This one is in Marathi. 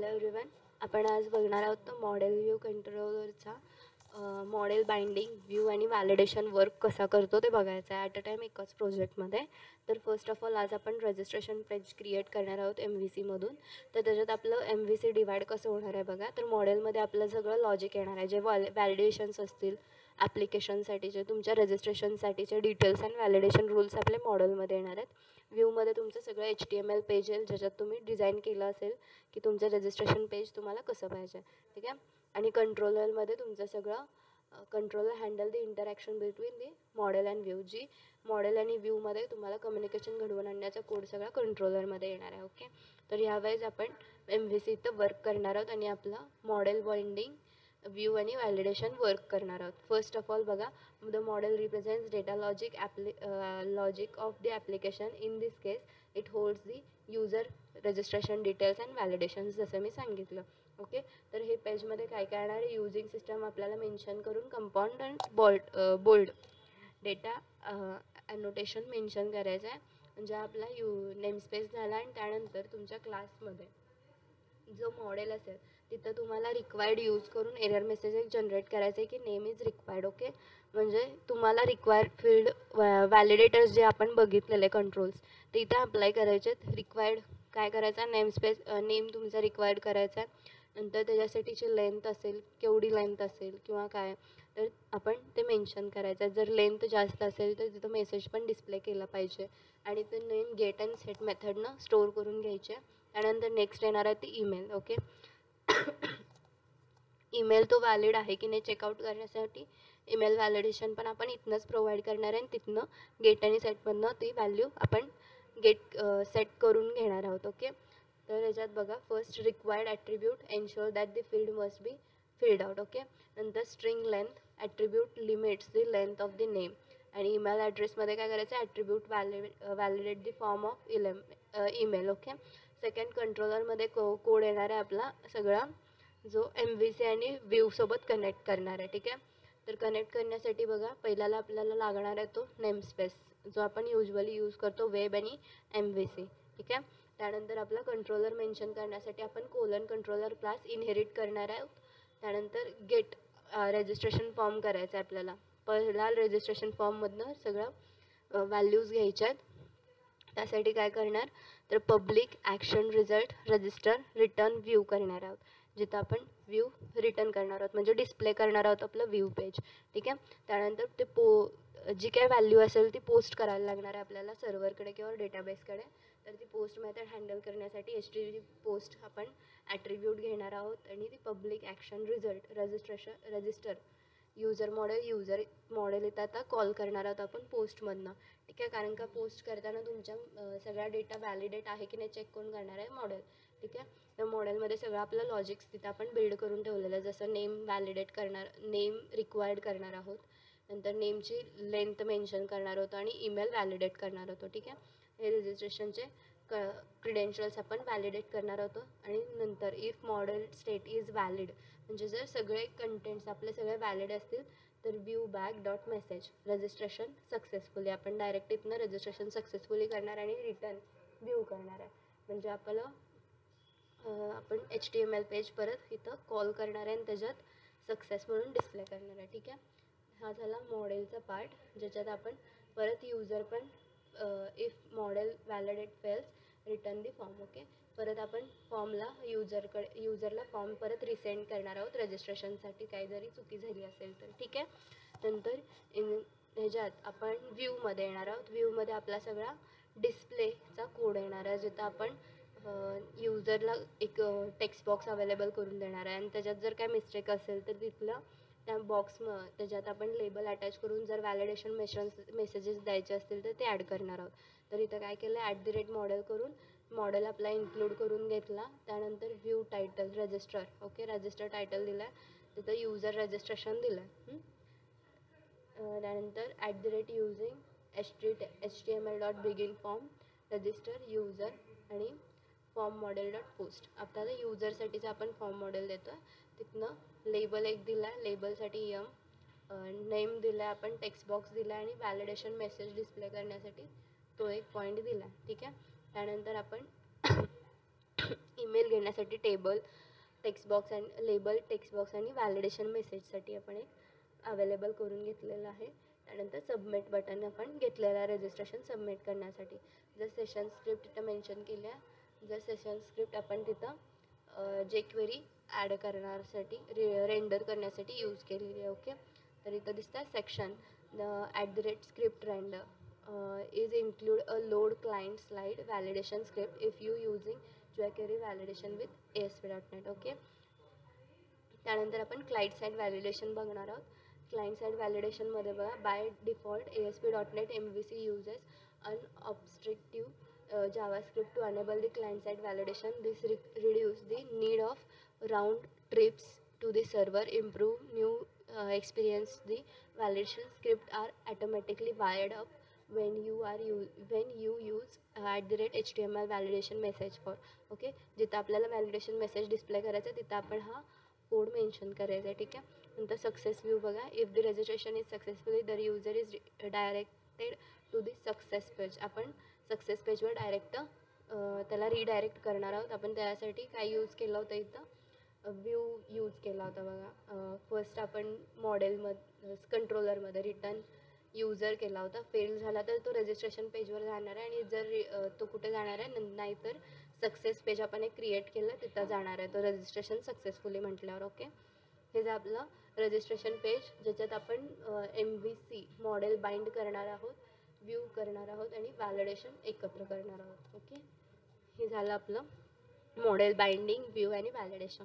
हॅलो एव्हरीवन, आपण आज बघणार आहोत तो मॉडेल व्ह्यू कंट्रोलरचा मॉडेल बाइंडिंग व्ह्यू आणि व्हॅलिडेशन वर्क कसा करतो ते बघायचं आहे ॲट अ टाईम एकाच प्रोजेक्टमध्ये. तर फर्स्ट ऑफ ऑल आज आपण रजिस्ट्रेशन पेज क्रिएट करणार आहोत MVCमधून. तर त्याच्यात आपलं MVC डिवाइड कसं होणार आहे बघा. तर मॉडेलमध्ये आपलं सगळं लॉजिक येणार आहे, जे व्हॅलिडेशन्स असतील ॲप्लिकेशनसाठीचे, तुमच्या रजिस्ट्रेशनसाठीचे डिटेल्स अँड व्हॅलिडेशन रूल्स आपल्या मॉडेलमध्ये येणार आहेत. व्ह्यूमध्ये तुमचं सगळं HTML पेज येईल, ज्याच्यात तुम्ही डिझाईन केलं असेल की तुमचं रजिस्ट्रेशन पेज तुम्हाला कसं पाहिजे, ठीक आहे. आणि कंट्रोलरमध्ये तुमचं सगळं controller handle the interaction between the model and view. जी मॉडेल आणि व्ह्यूमध्ये तुम्हाला कम्युनिकेशन घडवून आणण्याचा कोड सगळा कंट्रोलरमध्ये येणार आहे. ओके, तर यावेळेस आपण MVC इथं वर्क करणार आहोत आणि आपलं मॉडेल बाइंडिंग व्ह्यू आणि व्हॅलिडेशन वर्क करणार आहोत. फर्स्ट ऑफ ऑल बघा, the model represents data logic of the application. In this case it holds the user registration details and validations, जसं मी सांगितलं. ओके, तर हे पेजमध्ये काय काय येणार आहे, युजिंग सिस्टम आपल्याला मेन्शन करून compound and bowled data annotation mention करायचं आहे. म्हणजे आपला नेमस्पेस झाला आणि त्यानंतर तुमच्या क्लासमध्ये जो मॉडेल असेल तिथं तुम्हाला रिक्वायर्ड यूज करून एरर मेसेज एक जनरेट करायचं आहे की नेम इज रिक्वायर्ड. ओके, म्हणजे तुम्हाला रिक्वायर्ड फील्ड व्हॅलिडेटर्स जे आपण बघितलेले कंट्रोल्स ते इथं अप्लाय करायचे आहेत. रिक्वायर्ड काय करायचं, नेम तुमचा रिक्वायर्ड करायचा आहे. नंतर त्याच्यासाठीची लेंथ असेल, केवढी लेंथ असेल किंवा काय, तर आपण ते मेन्शन करायचं आहे. जर लेंथ जास्त असेल तर तिथं मेसेज पण डिस्प्ले केला पाहिजे आणि ते नेम गेट अँड सेट मेथडनं स्टोअर करून घ्यायचे. त्यानंतर नेक्स्ट येणार आहे ती ईमेल. ओके, ईमेल तो व्हॅलिड आहे की नाही चेकआउट करण्यासाठी ईमेल व्हॅलिडेशन पण आपण इथनंच प्रोव्हाइड करणार आहे आणि तिथनं गेट आणि सेटमधनं ती व्हॅल्यू आपण सेट करून घेणार आहोत. ओके, तर याच्यात बघा, first required attribute ensure that the field must be filled out. Okay, नंतर string length attribute limits the length of the name. आणि ईमेल ॲड्रेसमध्ये काय करायचं, attribute validate the form of email. Okay, second कंट्रोलरमध्ये कोड येणार आहे आपला सगळा, जो MVC आणि व्ह्यूसोबत कनेक्ट करणार आहे. ठीक आहे, तर कनेक्ट करण्यासाठी बघा, पहिल्याला आपल्याला लागणार आहे तो नेमस्पेस, जो आपण युजली यूज करतो वेब आणि MVC. ठीक आहे, त्यानंतर आपला कंट्रोलर मेन्शन करण्यासाठी आपण कोलन कंट्रोलर क्लास इनहेरिट करणार आहोत. त्यानंतर गेट रजिस्ट्रेशन फॉर्म करायचा आहे आपल्याला. पहिला रजिस्ट्रेशन फॉर्ममधनं सगळं व्हॅल्यूज घ्यायच्या आहेत. त्यासाठी काय करणार, तर public action result register return view करणार आहोत, जिथं आपण व्ह्यू रिटर्न करणार आहोत, म्हणजे डिस्प्ले करणार आहोत आपलं व्ह्यू पेज. ठीक आहे, त्यानंतर ते जी काय व्हॅल्यू असेल ती पोस्ट करायला लागणार आहे आपल्याला सर्व्हरकडे किंवा डेटाबेसकडे. तर ती पोस्ट मेथड हँडल करण्यासाठी HTTP पोस्ट आपण ॲट्रिब्यूट घेणार आहोत आणि ती public action result register user model इथं आता कॉल करणार आहोत आपण पोस्टमधनं. ठीक आहे, कारण का पोस्ट करताना तुमच्या सगळा डेटा व्हॅलिडेट आहे की नाही चेक करून करणार आहे मॉडेल. ठीक आहे, तर मॉडेलमध्ये सगळं आपलं लॉजिक्स तिथं आपण बिल्ड करून ठेवलेलं आहे. जसं नेम व्हॅलिडेट करणार, नेम रिक्वायर्ड करणार आहोत, नंतर नेमची लेंथ मेन्शन करणार होतो आणि ईमेल व्हॅलिडेट करणार होतो. ठीक आहे, हे रजिस्ट्रेशनचे क्रिडेन्शियल्स आपण व्हॅलिडेट करणार होतो. आणि नंतर if model state is valid, म्हणजे जर सगळे कंटेंट्स आपले सगळे व्हॅलिड असतील तर view back dot message registration successfully, आपण डायरेक्ट इथनं रजिस्ट्रेशन सक्सेसफुली करणार आणि रिटर्न व्ह्यू करणार आहे. म्हणजे आपलं आपण HTML पेज परत इथं कॉल करणार आहे आणि त्याच्यात सक्सेस म्हणून डिस्प्ले करणार आहे. ठीक आहे, हा झाला मॉडेलचा पार्ट, ज्याच्यात आपण परत युजर पण if model validate fails return the form. Okay, परत आपण फॉर्मला युजरला फॉर्म परत रिसेंड करणार आहोत रजिस्ट्रेशनसाठी, काही जरी चुकी झाली असेल तर. ठीक आहे, नंतर ह्याच्यात आपण व्ह्यूमध्ये येणार आहोत. व्ह्यूमध्ये आपला सगळा डिस्प्लेचा कोड येणार आहे, जिथं आपण युजरला एक टेक्स्ट बॉक्स अवेलेबल करून देणार आहे आणि त्याच्यात जर काय मिस्टेक असेल तर तिथलं त्या त्याच्यात आपण लेबल अटॅच करून जर व्हॅलिडेशन मेसेजेस द्यायचे असतील तर ते ॲड करणार आहोत. तर इथं काय केलं, @मॉडेल करून मॉडेल आपला इन्क्लूड करून घेतला. त्यानंतर view title register. Okay, register title दिला, तिथं युजर रजिस्ट्रेशन दिलं. त्यानंतर using HTML.begin form register user आणि फॉर्म मॉडेल डॉट पोस्ट. आपल्याला युजरसाठीचा आपण फॉर्म मॉडेल देतो आहे. तिथनं लेबल एक दिला आहे, लेबलसाठी नेम दिला आहे, आपण टेक्स्ट बॉक्स दिला आहे आणि व्हॅलिडेशन मेसेज डिस्प्ले करण्यासाठी तो एक पॉईंट दिला. ठीक आहे, त्यानंतर आपण ईमेल घेण्यासाठी टेबल, टेक्स्ट बॉक्स आणि लेबल, टेक्स्ट बॉक्स आणि व्हॅलिडेशन मेसेजसाठी आपण एक अवेलेबल करून घेतलेलं आहे. त्यानंतर सबमिट बटन आपण घेतलेलं आहे रजिस्ट्रेशन सबमिट करण्यासाठी. जर सेशन स्क्रिप्ट इथं मेन्शन केल्या, जर सेशन स्क्रिप्ट आपण तिथं जे क्वेरी ॲड करण्यासाठी रेंडर करण्यासाठी यूज केलेली आहे. ओके, तर इथं दिसतं section @script render is include a load client slide validation script if you using jQuery validation with ASP.NET. Okay, त्यानंतर आपण क्लायंट साईड व्हॅलिडेशन बघणार आहोत. क्लायंट साईड व्हॅलिडेशनमध्ये बघा, by default ASP.NET MVC uses unobstructive JavaScript to enable the client side validation. This reduce the need of round trips to the server, improve new experience. The validation script are automatically wired up when you use @HTML validation message for. Okay, जिथं आपल्याला व्हॅलिडेशन मेसेज डिस्प्ले करायचा आहे तिथं आपण हा कोड मेन्शन करायचा आहे. ठीक आहे, नंतर सक्सेस व्ह्यू बघा. If the registration is successfully the user is directed to the success page. आपण सक्सेस पेजवर डायरेक्ट त्याला रिडायरेक्ट करणार आहोत. आपण त्यासाठी काय यूज केलं होतं, इथं व्ह्यू यूज केला होता बघा. फर्स्ट आपण मॉडेलमध्ये कंट्रोलरमध्ये रिटर्न यूजर केला होता. फेल झाला तर तो रजिस्ट्रेशन पेजवर जाणार आहे, आणि जर तो कुठे जाणार आहे नाहीतर सक्सेस पेज आपण एक क्रिएट केलं तिथं जाणार आहे तो रजिस्ट्रेशन सक्सेसफुली म्हटल्यावर. ओके, हे जे आपलं रजिस्ट्रेशन पेज ज्याच्यात आपण MVC मॉडेल बाइंड करणार आहोत, व्ह्यू करणार आहोत आणि व्हॅलिडेशन एकत्र करणार आहोत. ओके, हे झालं आपलं मॉडेल बाइंडिंग, व्ह्यू आणि व्हॅलिडेशन.